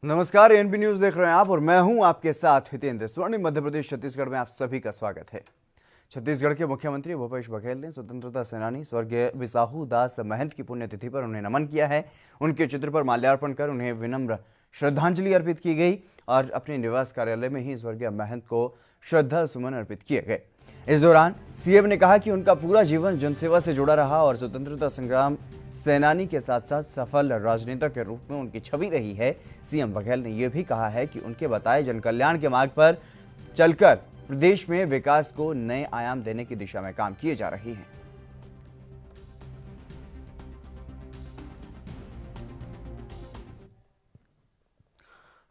नमस्कार, NP news देख रहे हैं आप और मैं हूं आपके साथ हितेंद्र। स्वर्णिम मध्य प्रदेश छत्तीसगढ़ में आप सभी का स्वागत है। छत्तीसगढ़ के मुख्यमंत्री भूपेश बघेल ने स्वतंत्रता सेनानी स्वर्गीय बिसाहू दास महंत की पुण्यतिथि पर उन्हें नमन किया है। उनके चित्र पर माल्यार्पण कर उन्हें विनम्र श्रद्धांजलि अर्पित की गई और अपने निवास कार्यालय में ही स्वर्गीय महंत को श्रद्धा सुमन अर्पित किए गए। इस दौरान सीएम ने कहा कि उनका पूरा जीवन जनसेवा से जुड़ा रहा और स्वतंत्रता संग्राम सेनानी के साथ साथ सफल राजनेता के रूप में उनकी छवि रही है। सीएम बघेल ने यह भी कहा है कि उनके बताए जनकल्याण के मार्ग पर चलकर प्रदेश में विकास को नए आयाम देने की दिशा में काम किए जा रहे हैं।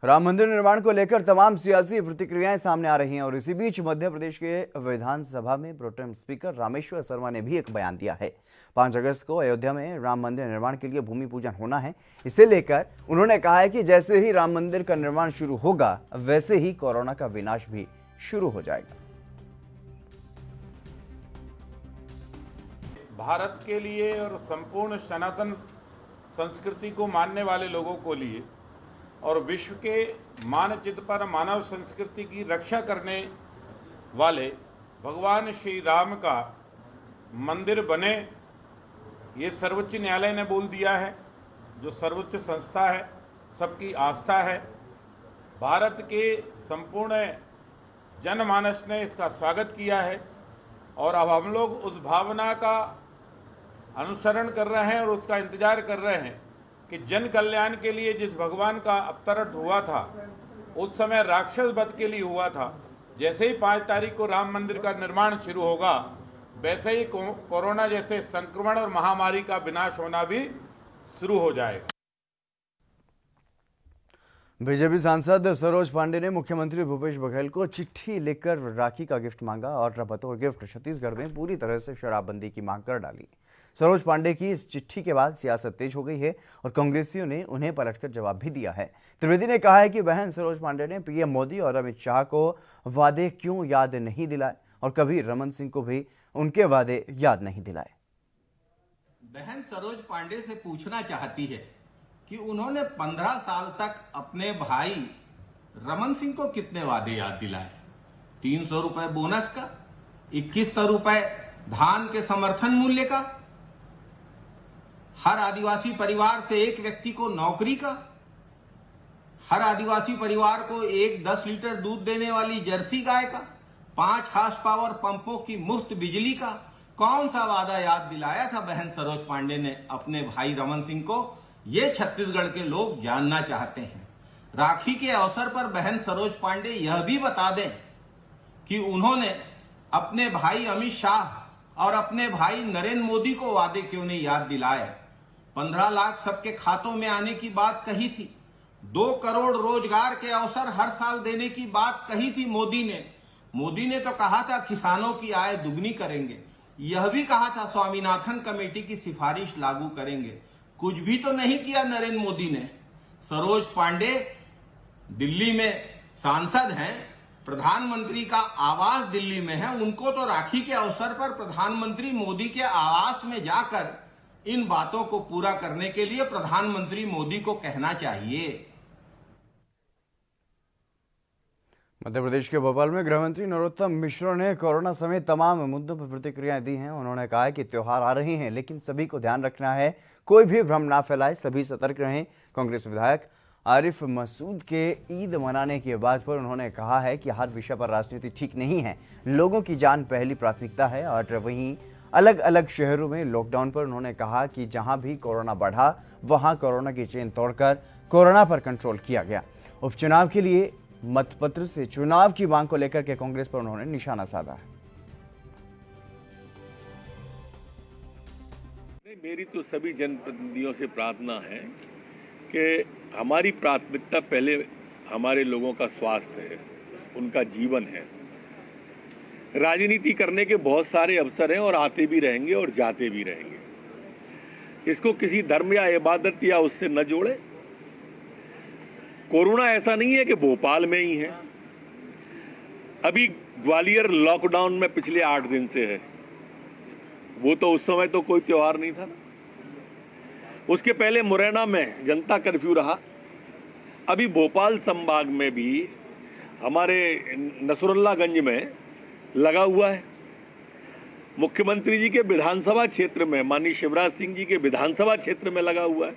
राम मंदिर निर्माण को लेकर तमाम सियासी प्रतिक्रियाएं सामने आ रही हैं और इसी बीच मध्य प्रदेश के विधानसभा में प्रोटेम स्पीकर रामेश्वर शर्मा ने भी एक बयान दिया है। 5 अगस्त को अयोध्या में राम मंदिर निर्माण के लिए भूमि पूजन होना है। इसे लेकर उन्होंने कहा है कि जैसे ही राम मंदिर का निर्माण शुरू होगा वैसे ही कोरोना का विनाश भी शुरू हो जाएगा। भारत के लिए और संपूर्ण सनातन संस्कृति को मानने वाले लोगों को लिए और विश्व के मानचित्र पर मानव संस्कृति की रक्षा करने वाले भगवान श्री राम का मंदिर बने, ये सर्वोच्च न्यायालय ने बोल दिया है। जो सर्वोच्च संस्था है, सबकी आस्था है। भारत के संपूर्ण जनमानस ने इसका स्वागत किया है और अब हम लोग उस भावना का अनुसरण कर रहे हैं और उसका इंतजार कर रहे हैं कि जन कल्याण के लिए जिस भगवान का अवतरण हुआ था उस समय राक्षस वध के लिए हुआ था। जैसे ही 5 तारीख को राम मंदिर का निर्माण शुरू होगा वैसे ही कोरोना जैसे संक्रमण और महामारी का विनाश होना भी शुरू हो जाएगा। बीजेपी सांसद सरोज पांडे ने मुख्यमंत्री भूपेश बघेल को चिट्ठी लिखकर राखी का गिफ्ट मांगा और बतौर गिफ्ट छत्तीसगढ़ में पूरी तरह से शराबबंदी की मांग कर डाली। सरोज पांडे की इस चिट्ठी के बाद सियासत तेज हो गई है और कांग्रेसियों ने उन्हें पलटकर जवाब भी दिया है। त्रिवेदी ने कहा है कि बहन सरोज पांडे ने पीएम मोदी और अमित शाह को वादे क्यों याद नहीं दिलाए और कभी रमन सिंह को भी उनके वादे याद नहीं दिलाए। बहन सरोज पांडे से पूछना चाहती है कि उन्होंने 15 साल तक अपने भाई रमन सिंह को कितने वादे याद दिलाए। 300 रुपए बोनस का, 2100 रुपए धान के समर्थन मूल्य का, हर आदिवासी परिवार से एक व्यक्ति को नौकरी का, हर आदिवासी परिवार को एक 10 लीटर दूध देने वाली जर्सी गाय का, 5 हार्स पावर पंपों की मुफ्त बिजली का। कौन सा वादा याद दिलाया था बहन सरोज पांडे ने अपने भाई रमन सिंह को, ये छत्तीसगढ़ के लोग जानना चाहते हैं। राखी के अवसर पर बहन सरोज पांडे यह भी बता दें कि उन्होंने अपने भाई अमित शाह और अपने भाई नरेंद्र मोदी को वादे क्यों नहीं याद दिलाए। 15 लाख सबके खातों में आने की बात कही थी, 2 करोड़ रोजगार के अवसर हर साल देने की बात कही थी मोदी ने तो कहा था किसानों की आय दुगनी करेंगे। यह भी कहा था स्वामीनाथन कमेटी की सिफारिश लागू करेंगे। कुछ भी तो नहीं किया नरेंद्र मोदी ने। सरोज पांडे दिल्ली में सांसद हैं, प्रधानमंत्री का आवास दिल्ली में है। उनको तो राखी के अवसर पर प्रधानमंत्री मोदी के आवास में जाकर इन बातों को पूरा करने के लिए प्रधानमंत्री मोदी को कहना चाहिए। मध्य प्रदेश के भोपाल में गृह मंत्री नरोत्तम मिश्र ने कोरोना समेत तमाम मुद्दों पर प्रतिक्रियाएं दी हैं। उन्होंने कहा है कि त्योहार आ रहे हैं लेकिन सभी को ध्यान रखना है, कोई भी भ्रम ना फैलाए, सभी सतर्क रहें। कांग्रेस विधायक आरिफ मसूद के ईद मनाने की बात पर उन्होंने कहा है कि हर विषय पर राजनीति ठीक नहीं है, लोगों की जान पहली प्राथमिकता है। और वहीं अलग अलग शहरों में लॉकडाउन पर उन्होंने कहा कि जहां भी कोरोना बढ़ा वहां कोरोना की चेन तोड़कर कोरोना पर कंट्रोल किया गया। उपचुनाव के लिए मतपत्र से चुनाव की मांग को लेकर के कांग्रेस पर उन्होंने निशाना साधा है। मेरी तो सभी जनप्रतिनिधियों से प्रार्थना है कि हमारी प्राथमिकता पहले हमारे लोगों का स्वास्थ्य है, उनका जीवन है। राजनीति करने के बहुत सारे अवसर हैं और आते भी रहेंगे और जाते भी रहेंगे। इसको किसी धर्म या इबादत या उससे न जोड़े। कोरोना ऐसा नहीं है कि भोपाल में ही है, अभी ग्वालियर लॉकडाउन में पिछले 8 दिन से है। वो तो उस समय तो कोई त्योहार नहीं था। उसके पहले मुरैना में जनता कर्फ्यू रहा, अभी भोपाल संभाग में भी हमारे नसरुल्लागंज में लगा हुआ है। मुख्यमंत्री जी के विधानसभा क्षेत्र में, माननीय शिवराज सिंह जी के विधानसभा क्षेत्र में लगा हुआ है।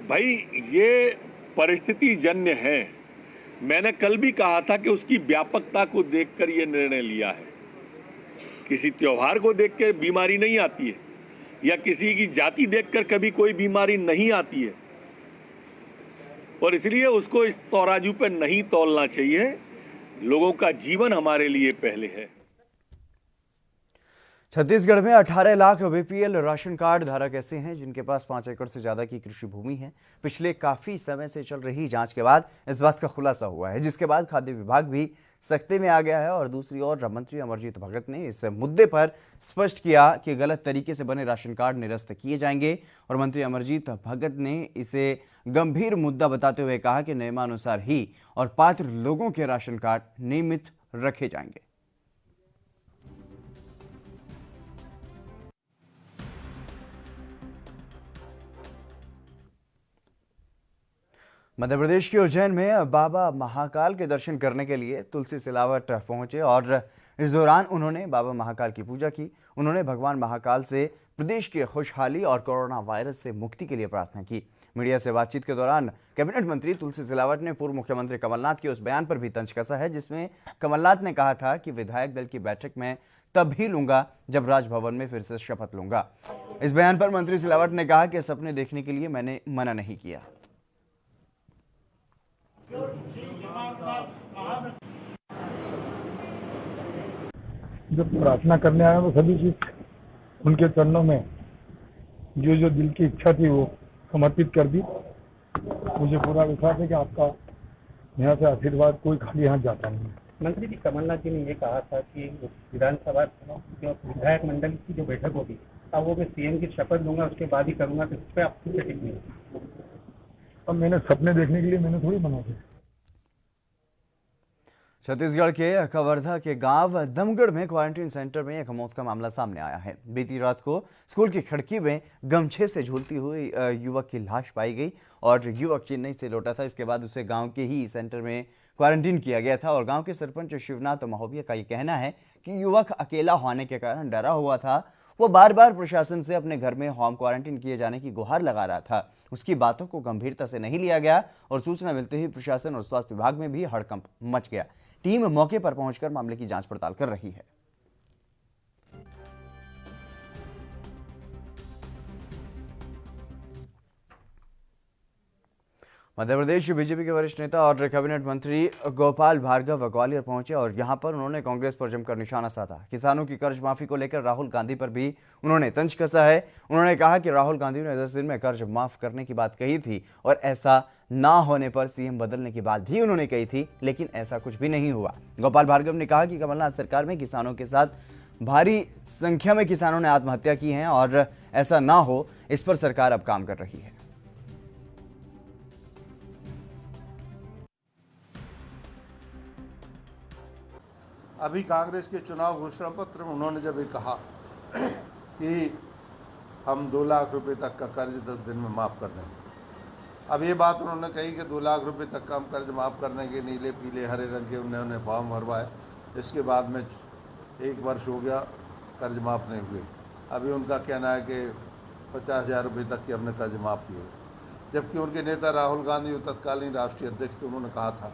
भाई ये परिस्थिति जन्य है। मैंने कल भी कहा था कि उसकी व्यापकता को देखकर ये निर्णय लिया है। किसी त्योहार को देखकर बीमारी नहीं आती है, या किसी की जाति देखकर कभी कोई बीमारी नहीं आती है, और इसलिए उसको इस तराजू पे नहीं तौलना चाहिए। लोगों का जीवन हमारे लिए पहले है। छत्तीसगढ़ में 18 लाख बीपीएल राशन कार्ड धारक ऐसे हैं जिनके पास 5 एकड़ से ज्यादा की कृषि भूमि है। पिछले काफी समय से चल रही जांच के बाद इस बात का खुलासा हुआ है, जिसके बाद खाद्य विभाग भी सख्ती में आ गया है। और दूसरी ओर मंत्री अमरजीत भगत ने इस मुद्दे पर स्पष्ट किया कि गलत तरीके से बने राशन कार्ड निरस्त किए जाएंगे। और मंत्री अमरजीत भगत ने इसे गंभीर मुद्दा बताते हुए कहा कि नियमानुसार ही और पात्र लोगों के राशन कार्ड नियमित रखे जाएंगे। मध्य प्रदेश के उज्जैन में बाबा महाकाल के दर्शन करने के लिए तुलसी सिलावट पहुंचे और इस दौरान उन्होंने बाबा महाकाल की पूजा की। उन्होंने भगवान महाकाल से प्रदेश की खुशहाली और कोरोना वायरस से मुक्ति के लिए प्रार्थना की। मीडिया से बातचीत के दौरान कैबिनेट मंत्री तुलसी सिलावट ने पूर्व मुख्यमंत्री कमलनाथ के उस बयान पर भी तंज कसा है जिसमें कमलनाथ ने कहा था कि विधायक दल की बैठक में तब ही लूंगा जब राजभवन में फिर से शपथ लूंगा। इस बयान पर मंत्री सिलावट ने कहा कि सपने देखने के लिए मैंने मना नहीं किया। जब प्रार्थना करने आया वो सभी चीज उनके चरणों में जो दिल की इच्छा थी वो समर्पित कर दी। मुझे पूरा विश्वास है कि आपका यहाँ से आशीर्वाद कोई खाली हाथ जाता नहीं है। मंत्री जी, कमलनाथ जी ने ये कहा था कि विधानसभा जो विधायक मंडल की जो बैठक होगी अब वो मैं सीएम की शपथ लूंगा उसके बाद ही करूंगा, तो इस पर आपकी सेटिंग नहीं। अब मैंने सपने देखने के लिए मैंने थोड़ी मना किया। छत्तीसगढ़ के कवर्धा के गांव दमगढ़ में क्वारंटीन सेंटर में एक मौत का मामला सामने आया है। बीती रात को स्कूल की खिड़की में गमछे से झूलती हुई युवक की लाश पाई गई और युवक चेन्नई से लौटा था। इसके बाद उसे गांव के ही सेंटर में क्वारंटीन किया गया था और गांव के सरपंच शिवनाथ महोबिया का ये कहना है कि युवक अकेला होने के कारण डरा हुआ था। वो बार बार प्रशासन से अपने घर में होम क्वारंटीन किए जाने की गुहार लगा रहा था। उसकी बातों को गंभीरता से नहीं लिया गया और सूचना मिलते ही प्रशासन और स्वास्थ्य विभाग में भी हड़कंप मच गया। टीम मौके पर पहुंचकर मामले की जांच पड़ताल कर रही है। मध्य प्रदेश बीजेपी के वरिष्ठ नेता और कैबिनेट मंत्री गोपाल भार्गव ग्वालियर पहुंचे और यहां पर उन्होंने कांग्रेस पर जमकर निशाना साधा। किसानों की कर्ज माफी को लेकर राहुल गांधी पर भी उन्होंने तंज कसा है। उन्होंने कहा कि राहुल गांधी ने 10 दिन में कर्ज माफ करने की बात कही थी और ऐसा ना होने पर सीएम बदलने की बात भी उन्होंने कही थी, लेकिन ऐसा कुछ भी नहीं हुआ। गोपाल भार्गव ने कहा कि कमलनाथ सरकार में किसानों के साथ भारी संख्या में किसानों ने आत्महत्या की है और ऐसा ना हो इस पर सरकार अब काम कर रही है। अभी कांग्रेस के चुनाव घोषणा पत्र में उन्होंने जब ये कहा कि हम 2 लाख रुपए तक का कर्ज 10 दिन में माफ़ कर देंगे। अब ये बात उन्होंने कही कि 2 लाख रुपए तक का हम कर्ज माफ़ कर देंगे, नीले पीले हरे रंग के उन्होंने फॉर्म भरवाए। इसके बाद में 1 वर्ष हो गया, कर्ज माफ़ नहीं हुए। अभी उनका कहना है कि 50,000 रुपये तक के हमने कर्ज माफ़ किए, जबकि उनके नेता राहुल गांधी जो तत्कालीन राष्ट्रीय अध्यक्ष थे उन्होंने कहा था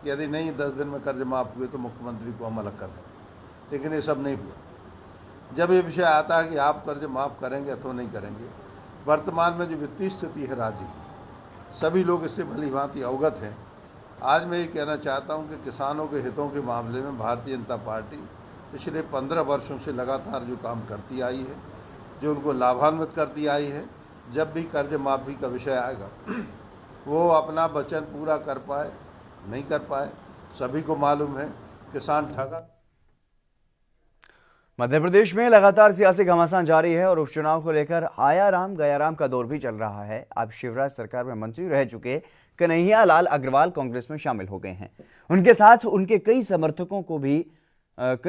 कि यदि नहीं 10 दिन में कर्ज माफ़ हुए तो मुख्यमंत्री को हम अलग कर देंगे। लेकिन ये सब नहीं हुआ। जब ये विषय आता है कि आप कर्ज माफ़ करेंगे अथवा नहीं करेंगे, वर्तमान में जो वित्तीय स्थिति है राज्य की, सभी लोग इससे भली भांति अवगत हैं। आज मैं ये कहना चाहता हूँ कि किसानों के हितों के मामले में भारतीय जनता पार्टी पिछले 15 वर्षों से लगातार जो काम करती आई है, जो उनको लाभान्वित करती आई है, जब भी कर्ज माफ़ी का विषय आएगा वो अपना वचन पूरा कर पाए नहीं कर पाए, सभी को मालूम है। किसान ठगा। मध्य प्रदेश में लगातार सियासी घमासान जारी है और उपचुनाव को लेकर आया राम गया राम का दौर भी चल रहा है। अब शिवराज सरकार में मंत्री रह चुके कन्हैया लाल अग्रवाल कांग्रेस में शामिल हो गए हैं। उनके साथ उनके कई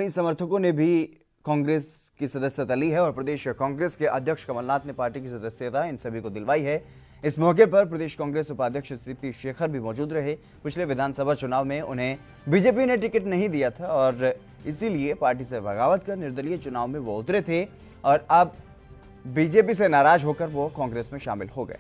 समर्थकों ने भी कांग्रेस की सदस्यता ली है और प्रदेश कांग्रेस के अध्यक्ष कमलनाथ ने पार्टी की सदस्यता इन सभी को दिलवाई है। इस मौके पर प्रदेश कांग्रेस उपाध्यक्ष सीपी शेखर भी मौजूद रहे। पिछले विधानसभा चुनाव में उन्हें बीजेपी ने टिकट नहीं दिया था और इसीलिए पार्टी से बगावत कर निर्दलीय चुनाव में वो उतरे थे और अब बीजेपी से नाराज होकर वो कांग्रेस में शामिल हो गए।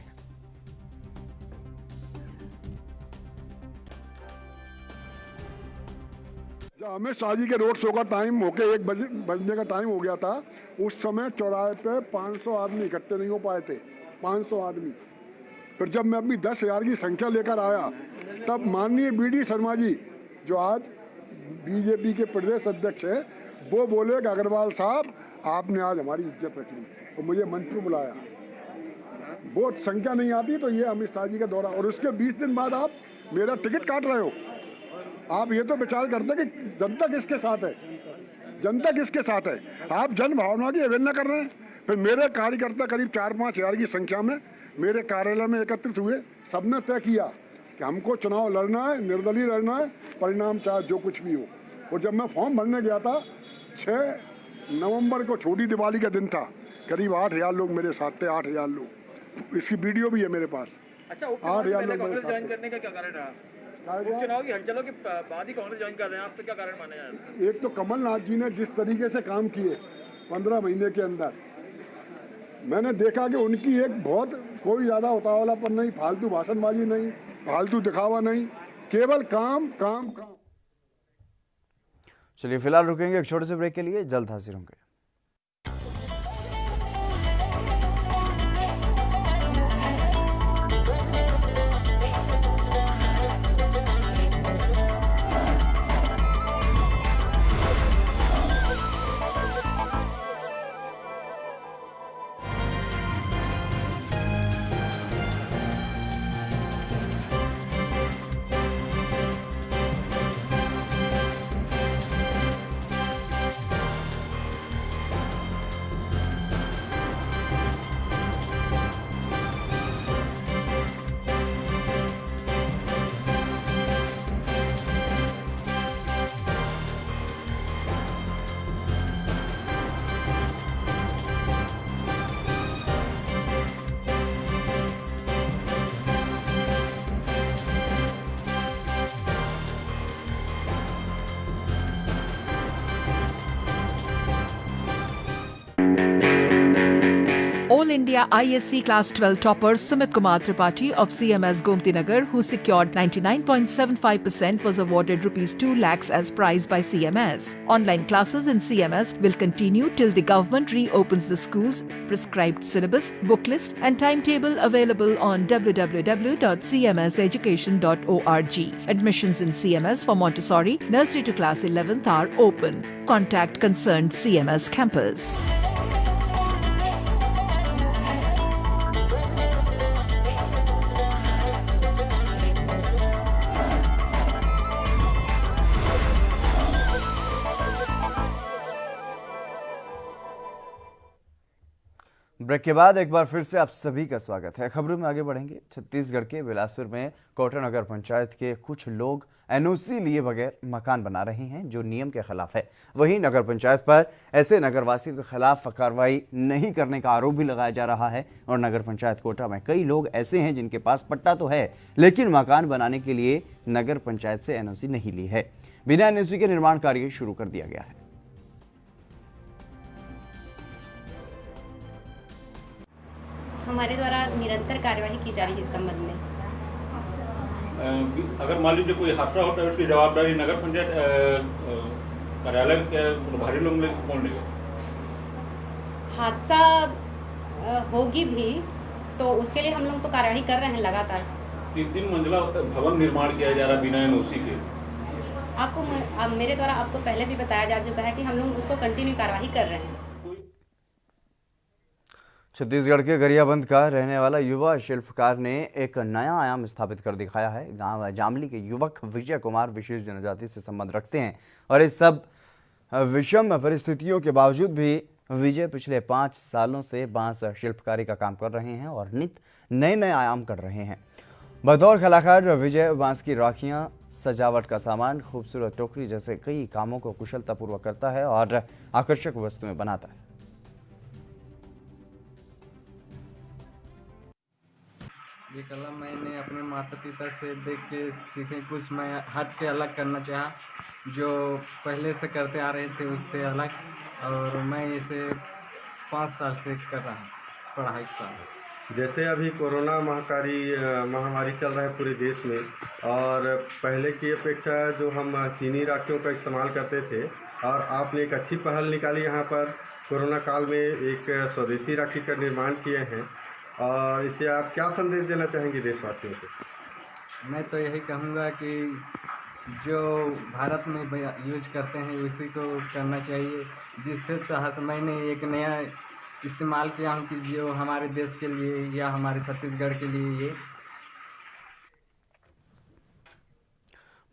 जब अमित शाह जी के रोड शो का टाइम होके 1 बजने का टाइम हो गया था, उस समय चौराहे पे 500 आदमी इकट्ठे नहीं हो पाए थे, 500 आदमी। फिर जब मैं अपनी 10,000 की संख्या लेकर आया, तब माननीय BD शर्मा जी, जो आज बीजेपी के प्रदेश अध्यक्ष हैं, वो बोले कि अग्रवाल साहब आपने आज हमारी इज्जत रख ली और मुझे मंच पर बुलाया। वो संख्या नहीं आती तो ये अमित शाह जी का दौरा, और उसके 20 दिन बाद आप मेरा टिकट काट रहे हो। आप ये तो विचार करते कि जनता किसके साथ है, जनता किसके साथ है। आप जन भावना की अवहेलना कर रहे हैं। फिर मेरे कार्यकर्ता करीब 4-5 हज़ार की संख्या में मेरे कार्यालय में एकत्रित हुए। सबने तय किया कि हमको चुनाव लड़ना है, निर्दलीय लड़ना है, परिणाम चाहे जो कुछ भी हो। और जब मैं फॉर्म भरने गया था, 6 नवंबर को छोटी दिवाली का दिन था, करीब 8,000 लोग मेरे साथ थे, 8,000 लोग। इसकी वीडियो भी है मेरे पास। अच्छा, 8,000 लोग कांग्रेस ज्वाइन करने का क्या कारण रहा? उपचुनाव की हलचलों के बाद ही कांग्रेस ज्वाइन कर रहे हैं आप, तो क्या कारण माने हैं? एक तो कमलनाथ जी ने जिस तरीके से काम किए 15 महीने के अंदर, मैंने देखा कि उनकी एक बहुत कोई ज़्यादा उतावलापन नहीं, फालतू भाषणबाजी नहीं, फालतू दिखावा नहीं, केवल काम काम काम। चलिए फिलहाल रुकेंगे एक छोटे से ब्रेक के लिए, जल्द हाजिर होंगे। All India ISC Class 12 topper Sumit Kumar Tripathi of CMS Gomti Nagar, who secured 99.75%, was awarded Rs 2 lakhs as prize by CMS. Online classes in CMS will continue till the government reopens the schools. Prescribed syllabus, book list and timetable available on www.cmseducation.org. Admissions in CMS for Montessori, nursery to class 11th are open. Contact concerned CMS campus. Break के बाद एक बार फिर से आप सभी का स्वागत है। खबरों में आगे बढ़ेंगे। छत्तीसगढ़ के बिलासपुर में कोटा नगर पंचायत के कुछ लोग एनओसी लिए बगैर मकान बना रहे हैं, जो नियम के खिलाफ है। वहीं नगर पंचायत पर ऐसे नगरवासियों के खिलाफ कार्रवाई नहीं करने का आरोप भी लगाया जा रहा है। और नगर पंचायत कोटा में कई लोग ऐसे हैं जिनके पास पट्टा तो है, लेकिन मकान बनाने के लिए नगर पंचायत से एनओसी नहीं ली है। बिना एनओसी के निर्माण कार्य शुरू कर दिया गया है। हमारे द्वारा निरंतर कार्यवाही की जा रही है इस संबंध में। अगर मान लीजिए कोई हादसा होता है, उसकी जवाबदारी नगर पंचायत कार्यालय के प्रभारी लोग कौन लेगा? हादसा होगी भी तो उसके लिए हम लोग तो कार्यवाही कर रहे हैं लगातार। 3 मंजिला भवन निर्माण किया जा रहा है बिना एनओसी के। आपको मेरे द्वारा आपको पहले भी बताया जा चुका है कि हम लोग उसको कंटिन्यू कार्यवाही कर रहे हैं। छत्तीसगढ़ के गरियाबंद का रहने वाला युवा शिल्पकार ने एक नया आयाम स्थापित कर दिखाया है। गांव जामली के युवक विजय कुमार विशेष जनजाति से संबंध रखते हैं और इस सब विषम परिस्थितियों के बावजूद भी विजय पिछले 5 सालों से बांस शिल्पकारी का काम कर रहे हैं और नित नए नए आयाम कर रहे हैं। बतौर कलाकार विजय बांस की राखियां, सजावट का सामान, खूबसूरत टोकरी जैसे कई कामों को कुशलतापूर्वक करता है और आकर्षक वस्तुएं बनाता है। ये कला मैंने अपने माता पिता से देख के सीखे, कुछ मैं हट के अलग करना चाहा, जो पहले से करते आ रहे थे उससे अलग। और मैं इसे 5 साल से कर रहा हूँ, पढ़ाई कर रहा हूँ। जैसे अभी कोरोना महामारी चल रहा है पूरे देश में, और पहले की अपेक्षा जो हम चीनी राखियों का इस्तेमाल करते थे, और आपने एक अच्छी पहल निकाली यहाँ पर कोरोना काल में एक स्वदेशी राखी का निर्माण किए हैं, और इसे आप क्या संदेश देना चाहेंगे देशवासियों को? मैं तो यही कहूँगा कि जो भारत में यूज करते हैं उसी को करना चाहिए, जिससे तहत मैंने एक नया इस्तेमाल किया हूँ कि जो हमारे देश के लिए या हमारे छत्तीसगढ़ के लिए ये।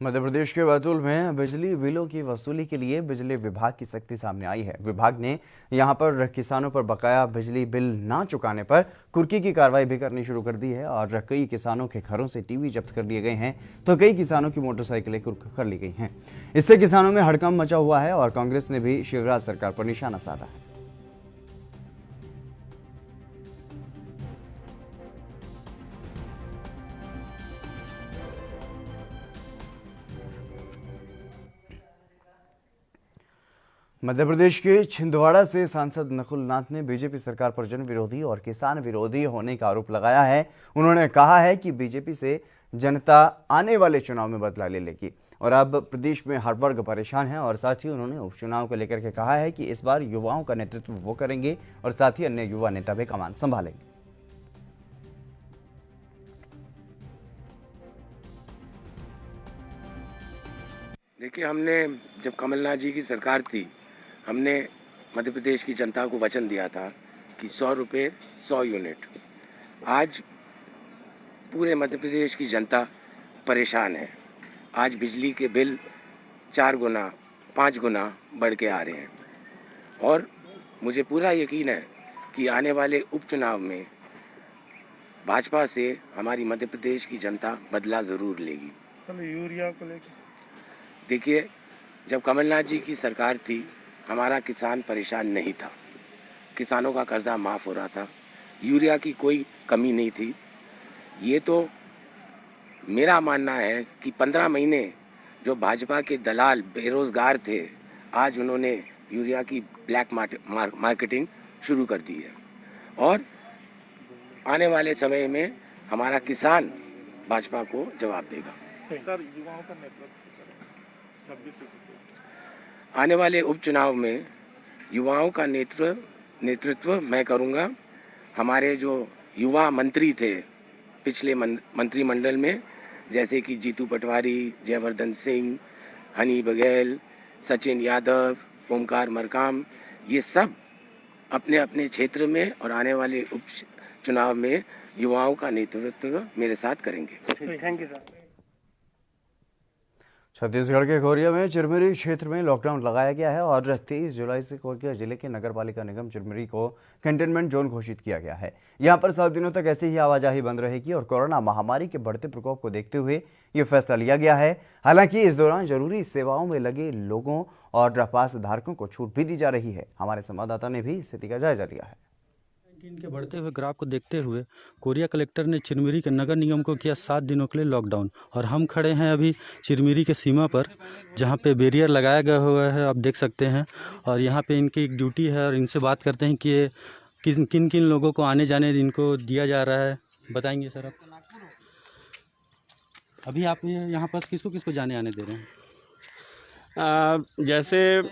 मध्य प्रदेश के बैतूल में बिजली बिलों की वसूली के लिए बिजली विभाग की सख्ती सामने आई है। विभाग ने यहां पर किसानों पर बकाया बिजली बिल ना चुकाने पर कुर्की की कार्रवाई भी करनी शुरू कर दी है और कई किसानों के घरों से टीवी जब्त कर लिए गए हैं, तो कई किसानों की मोटरसाइकिलें कुर्क कर ली गई हैं। इससे किसानों में हड़कंप मचा हुआ है और कांग्रेस ने भी शिवराज सरकार पर निशाना साधा है। मध्य प्रदेश के छिंदवाड़ा से सांसद नकुल नाथ ने बीजेपी सरकार पर जन विरोधी और किसान विरोधी होने का आरोप लगाया है। उन्होंने कहा है कि बीजेपी से जनता आने वाले चुनाव में बदला ले लेगी और अब प्रदेश में हर वर्ग परेशान है। और साथ ही उन्होंने उपचुनाव को लेकर के कहा है कि इस बार युवाओं का नेतृत्व वो करेंगे और साथ ही अन्य युवा नेता भी कमान संभालेंगे। देखिए, हमने जब कमलनाथ जी की सरकार थी, हमने मध्य प्रदेश की जनता को वचन दिया था कि 100 रुपये 100 यूनिट। आज पूरे मध्य प्रदेश की जनता परेशान है। आज बिजली के बिल 4 गुना 5 गुना बढ़ के आ रहे हैं और मुझे पूरा यकीन है कि आने वाले उपचुनाव में भाजपा से हमारी मध्य प्रदेश की जनता बदला ज़रूर लेगी। यूरिया को लेकर देखिए, जब कमलनाथ जी की सरकार थी, हमारा किसान परेशान नहीं था, किसानों का कर्जा माफ़ हो रहा था, यूरिया की कोई कमी नहीं थी। ये तो मेरा मानना है कि 15 महीने जो भाजपा के दलाल बेरोज़गार थे, आज उन्होंने यूरिया की ब्लैक मार्केटिंग शुरू कर दी है और आने वाले समय में हमारा किसान भाजपा को जवाब देगा। सर, युवाओं का नेतृत्व आने वाले उपचुनाव में युवाओं का नेतृत्व मैं करूंगा। हमारे जो युवा मंत्री थे पिछले मंत्रिमंडल में, जैसे कि जीतू पटवारी, जयवर्धन सिंह, हनी बघेल, सचिन यादव, ओमकार मरकाम, ये सब अपने अपने क्षेत्र में और आने वाले उपचुनाव में युवाओं का नेतृत्व मेरे साथ करेंगे। Thank you sir. छत्तीसगढ़ के कोरिया में चिरमिरी क्षेत्र में लॉकडाउन लगाया गया है और 23 जुलाई से कोरिया जिले के नगरपालिका निगम चिरमिरी को कंटेनमेंट जोन घोषित किया गया है। यहां पर 7 दिनों तक ऐसे ही आवाजाही बंद रहेगी और कोरोना महामारी के बढ़ते प्रकोप को देखते हुए ये फैसला लिया गया है। हालांकि इस दौरान जरूरी सेवाओं में लगे लोगों और पास धारकों को छूट भी दी जा रही है। हमारे संवाददाता ने भी स्थिति का जायजा लिया है। इनके बढ़ते हुए ग्राफ को देखते हुए कोरिया कलेक्टर ने चिरमिरी के नगर निगम को किया 7 दिनों के लिए लॉकडाउन और हम खड़े हैं अभी चिरमिरी के सीमा पर, जहां पे बैरियर लगाया गया हुआ है, आप देख सकते हैं। और यहां पे इनकी एक ड्यूटी है और इनसे बात करते हैं कि ये किन किन लोगों को आने जाने इनको दिया जा रहा है। बताएंगे सर आप? अभी आप यहाँ पर किसको जाने आने दे रहे हैं? जैसे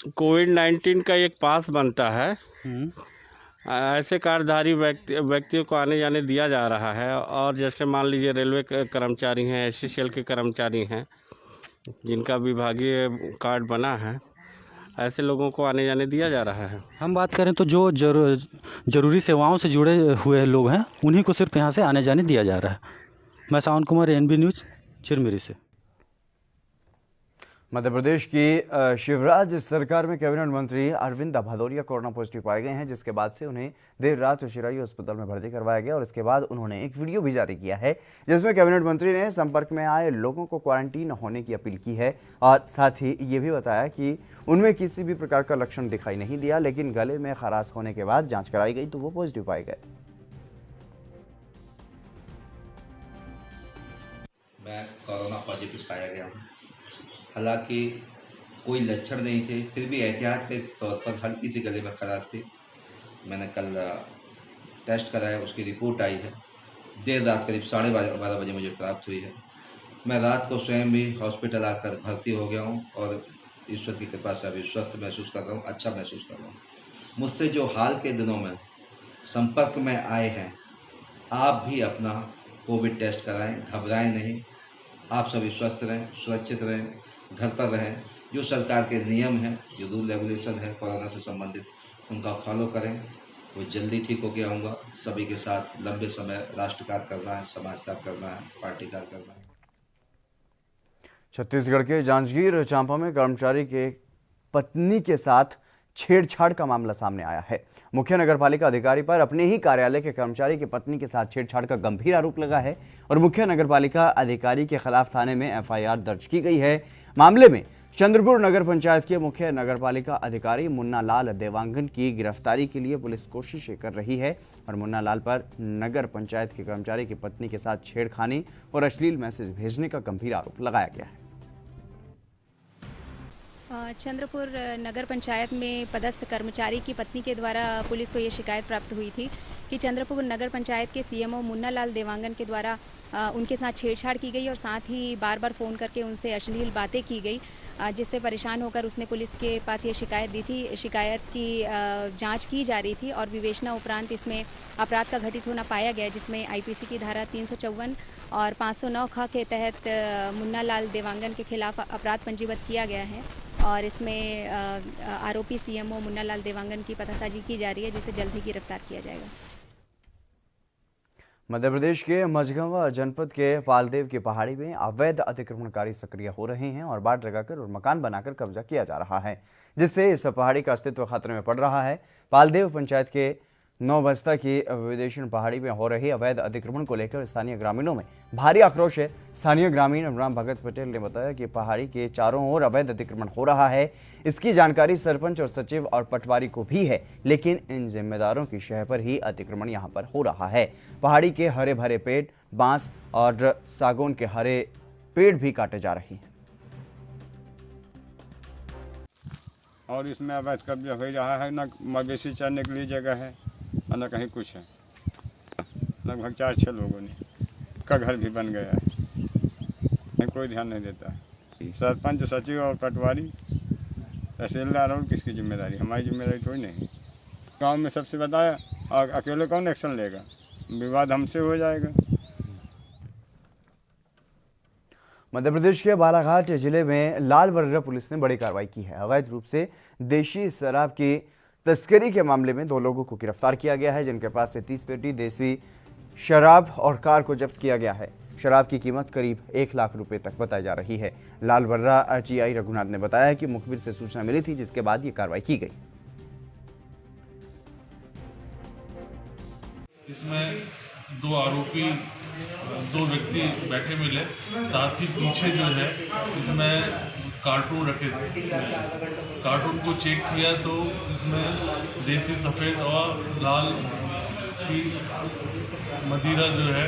कोविड-19 का एक पास बनता है, ऐसे कार्डधारी व्यक्तियों को आने जाने दिया जा रहा है। और जैसे मान लीजिए रेलवे के कर्मचारी हैं, एससीसीएल के कर्मचारी हैं, जिनका विभागीय कार्ड बना है, ऐसे लोगों को आने जाने दिया जा रहा है। हम बात करें तो जो जरूरी सेवाओं से जुड़े हुए लोग हैं, उन्हीं को सिर्फ यहाँ से आने जाने दिया जा रहा है। मैं सावन कुमार, एनबी न्यूज़, चिरमिरी से। मध्य प्रदेश की शिवराज सरकार में कैबिनेट मंत्री अरविंद भदौरिया कोरोना पॉजिटिव पाए गए हैं, जिसके बाद से उन्हें देर रात चिरायू अस्पताल में भर्ती करवाया गया और इसके बाद उन्होंने एक वीडियो भी जारी किया है, जिसमें कैबिनेट मंत्री ने संपर्क में आए लोगों को क्वारंटीन होने की अपील की है और साथ ही ये भी बताया कि उनमें किसी भी प्रकार का लक्षण दिखाई नहीं दिया, लेकिन गले में खराश होने के बाद जाँच कराई गई तो वो पॉजिटिव पाए गए। मैं कोरोना पॉजिटिव पाया गया हूँ। हालांकि कोई लक्षण नहीं थे, फिर भी एहतियात के तौर पर हल्की सी गले में खराश थी। मैंने कल टेस्ट कराया, उसकी रिपोर्ट आई है। देर रात करीब 12:30 बजे मुझे प्राप्त हुई है। मैं रात को स्वयं भी हॉस्पिटल आकर भर्ती हो गया हूँ और ईश्वर की कृपा से अभी स्वस्थ महसूस कर रहा हूँ, अच्छा महसूस कर रहा हूँ। मुझसे जो हाल के दिनों में संपर्क में आए हैं, आप भी अपना कोविड टेस्ट कराएं, घबराएं नहीं। आप सभी स्वस्थ रहें, सुरक्षित रहें, घर पर रहें। जो सरकार के नियम हैं, जो रूल रेगुलेशन है कोरोना से संबंधित, उनका फॉलो करें। वो जल्दी ठीक होकर आऊँगा। सभी के साथ लंबे समय राष्ट्र कार्य करना है, समाज कार्य करना है, पार्टी कार्य करना है। छत्तीसगढ़ के जांजगीर चांपा में कर्मचारी के पत्नी के साथ छेड़छाड़ का मामला सामने आया है। मुख्य नगरपालिका अधिकारी पर अपने ही कार्यालय के कर्मचारी की पत्नी के साथ छेड़छाड़ का गंभीर आरोप लगा है और मुख्य नगरपालिका अधिकारी के खिलाफ थाने में एफआईआर दर्ज की गई है। मामले में चंद्रपुर नगर पंचायत के मुख्य नगरपालिका अधिकारी मुन्ना लाल देवांगन की गिरफ्तारी के लिए पुलिस कोशिशें कर रही है और मुन्ना लाल पर नगर पंचायत के कर्मचारी की पत्नी के साथ छेड़खानी और अश्लील मैसेज भेजने का गंभीर आरोप लगाया गया है। चंद्रपुर नगर पंचायत में पदस्थ कर्मचारी की पत्नी के द्वारा पुलिस को ये शिकायत प्राप्त हुई थी कि चंद्रपुर नगर पंचायत के सीएमओ मुन्ना लाल देवांगन के द्वारा उनके साथ छेड़छाड़ की गई और साथ ही बार बार फ़ोन करके उनसे अश्लील बातें की गई, जिससे परेशान होकर उसने पुलिस के पास ये शिकायत दी थी। शिकायत की जांच की जा रही थी और विवेचना उपरांत इसमें अपराध का घटित होना पाया गया, जिसमें आईपीसी की धारा 354 और 509 ख के तहत मुन्ना लाल देवांगन के खिलाफ अपराध पंजीबद्ध किया गया है और इसमें आरोपी सीएमओ मुन्ना लाल देवांगन की पतासाजी की जा रही है, जिसे जल्द ही गिरफ्तार किया जाएगा। मध्य प्रदेश के मझगंवा जनपद के पालदेव की पहाड़ी में अवैध अतिक्रमणकारी सक्रिय हो रहे हैं और बाट लगाकर और मकान बनाकर कब्जा किया जा रहा है, जिससे इस पहाड़ी का अस्तित्व खतरे में पड़ रहा है। पालदेव पंचायत के 9 बस्ता की विदेशन पहाड़ी में हो रही अवैध अतिक्रमण को लेकर स्थानीय ग्रामीणों में भारी आक्रोश है। स्थानीय ग्रामीण राम भगत पटेल ने बताया कि पहाड़ी के चारों ओर अवैध अतिक्रमण हो रहा है। इसकी जानकारी सरपंच और सचिव और पटवारी को भी है, लेकिन इन जिम्मेदारों की शह पर ही अतिक्रमण यहां पर हो रहा है। पहाड़ी के हरे भरे पेड़, बांस और सागौन के हरे पेड़ भी काटे जा रहे हैं और इसमें अवैध कब्जा हो रहा है। न मवेशी चरने के लिए जगह है और न कहीं कुछ है। लगभग 4-6 लोगों ने का घर भी बन गया है, कोई ध्यान नहीं देता है। सरपंच, सचिव और पटवारी, तहसीलदार और किसकी जिम्मेदारी? हमारी जिम्मेदारी कोई नहीं। गांव में सबसे बताया और अकेले कौन एक्शन लेगा? विवाद हमसे हो जाएगा। मध्य प्रदेश के बालाघाट जिले में लालबर्रा पुलिस ने बड़ी कार्रवाई की है। अवैध रूप से देशी शराब की तस्करी के मामले में 2 लोगों को गिरफ्तार किया गया है, जिनके पास से 30 पेटी देसी शराब और कार को जब्त किया गया है। शराब की कीमत करीब 1 लाख रुपए तक बताई जा रही है। लालबर्रा आरटीआई रघुनाथ ने बताया कि मुखबिर से सूचना मिली थी, जिसके बाद ये कार्रवाई की गई। इसमें 2 आरोपी, 2 व्यक्ति बैठे मिले, साथ ही पीछे जो है इसमें कार्टून रखे थे। कार्टून को चेक किया तो इसमें देसी सफ़ेद और लाल की मदिरा जो है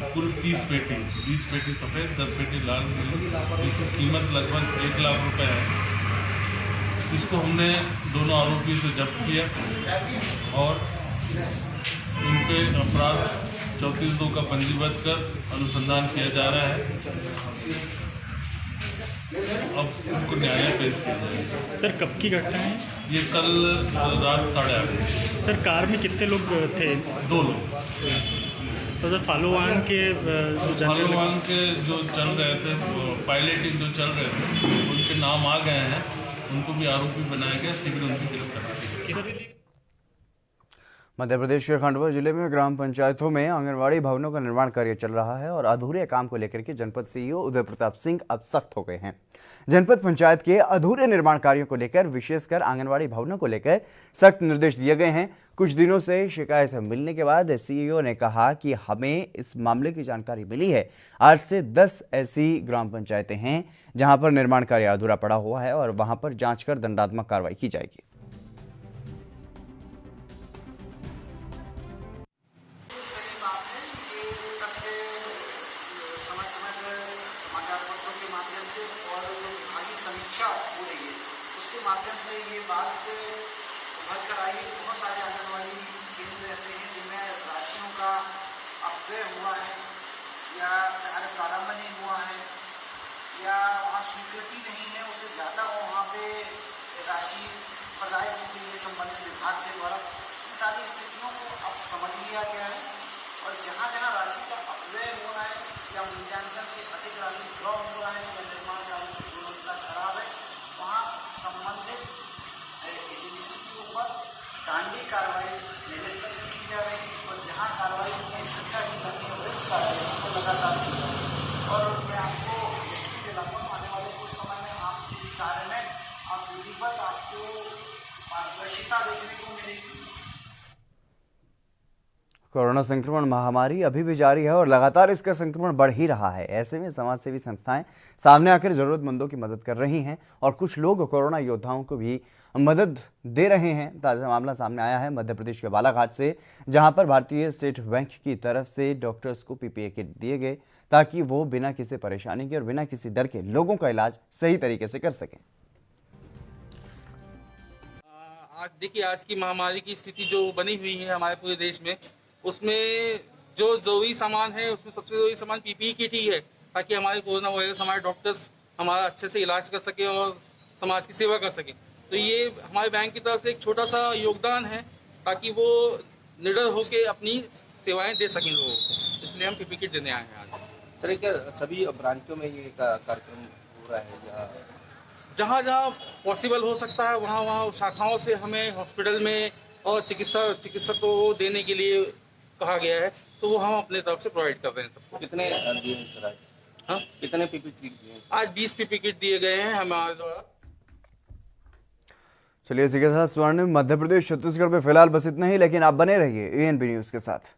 कुल 30 पेटी, 20 पेटी सफ़ेद, 10 पेटी लाल मिली, जिसकी कीमत लगभग 1 लाख रुपए है। इसको हमने दोनों आरोपियों से जब्त किया और उन पे अपराध 34(2) का पंजीबद्ध कर अनुसंधान किया जा रहा है। अब उनको न्यायालय पेश किया जाएगा। सर, कब की घटना है? ये कल रात 8:30। सर, कार में कितने लोग थे? 2 लोग। तो सर, फॉलोऑन के जो चल रहे थे, पायलटिंग जो चल रहे थे, उनके नाम आ गए हैं। उनको भी आरोपी बनाया गया, शीघ्र उनकी गिरफ्तारी। मध्य प्रदेश के खंडवा जिले में ग्राम पंचायतों में आंगनवाड़ी भवनों का निर्माण कार्य चल रहा है और अधूरे काम को लेकर के जनपद सीईओ उदय प्रताप सिंह अब सख्त हो गए हैं। जनपद पंचायत के अधूरे निर्माण कार्यों को लेकर, विशेषकर आंगनवाड़ी भवनों को लेकर सख्त निर्देश दिए गए हैं। कुछ दिनों से शिकायत मिलने के बाद सीईओ ने कहा कि हमें इस मामले की जानकारी मिली है। 8 से 10 ऐसी ग्राम पंचायतें हैं जहां पर निर्माण कार्य अधूरा पड़ा हुआ है और वहां पर जांच कर दंडात्मक कार्रवाई की जाएगी। समीक्षा हो रही है, उसके माध्यम से ये बात उभर कर आई है। बहुत सारे आंगनबाड़ी केंद्र ऐसे हैं जिनमें राशियों का अपव्यय हुआ है या कार्य प्रारंभ नहीं हुआ है या वहाँ स्वीकृति नहीं है, उससे ज़्यादा वहाँ पे राशि प्रदाय की गई है संबंधित विभाग के द्वारा। इन सारी स्थितियों को अब समझ लिया गया है और जहाँ जहाँ राशि का अपव्यय हो रहा है या मूल्यांकन से अधिक राशि ड्रॉ हो रहा है या निर्माण कार्य की गुणवत्ता खराब है, वहाँ संबंधित एजेंसी के ऊपर दंडात्मक कार्रवाई निरस्त से की जा रही है और जहाँ कार्रवाई की शिक्षा की जाती है वरिष्ठ कार्रवाई उनको लगातार की जा रही है। और मैं आपको यकीन दिलाऊंगा आने वाले कुछ समय में आप इस कार्य में आप विधिवत आपको पारदर्शिता देखने को मिलेगी। कोरोना संक्रमण महामारी अभी भी जारी है और लगातार इसका संक्रमण बढ़ ही रहा है। ऐसे में समाजसेवी संस्थाएं सामने आकर जरूरतमंदों की मदद कर रही हैं और कुछ लोग कोरोना योद्धाओं को भी मदद दे रहे हैं। ताज़ा मामला सामने आया है मध्य प्रदेश के बालाघाट से, जहां पर भारतीय स्टेट बैंक की तरफ से डॉक्टर्स को पीपीई किट दिए गए ताकि वो बिना किसी परेशानी के और बिना किसी डर के लोगों का इलाज सही तरीके से कर सकें। आज देखिए, आज की महामारी की स्थिति जो बनी हुई है हमारे पूरे देश में, उसमें जो जरूरी सामान है उसमें सबसे जरूरी सामान पीपीई किट ही है, ताकि हमारे कोरोना वायरस हमारे डॉक्टर्स हमारा अच्छे से इलाज कर सके और समाज की सेवा कर सके। तो ये हमारे बैंक की तरफ से एक छोटा सा योगदान है ताकि वो निडर होकर अपनी सेवाएं दे सकें लोगों को, इसलिए हम पीपीई किट देने आए हैं आज। सर, क्या सभी ब्रांचों में ये कार्यक्रम हो रहा है या जहाँ जहाँ पॉसिबल हो सकता है वहाँ वहाँ शाखाओं से हमें हॉस्पिटल में और चिकित्सक को देने के लिए कहा गया है, तो वो हम अपने तरफ से प्रोवाइड कर रहे हैं सबको। कितने दिए सर आज? हाँ, कितने पीपीई किट दिए? आज 20 पीपीई किट दिए गए हैं हमारे द्वारा। चलिए इसी के साथ स्वर्णिम मध्य प्रदेश छत्तीसगढ़ में फिलहाल बस इतना ही, लेकिन आप बने रहिए ANB न्यूज़ के साथ।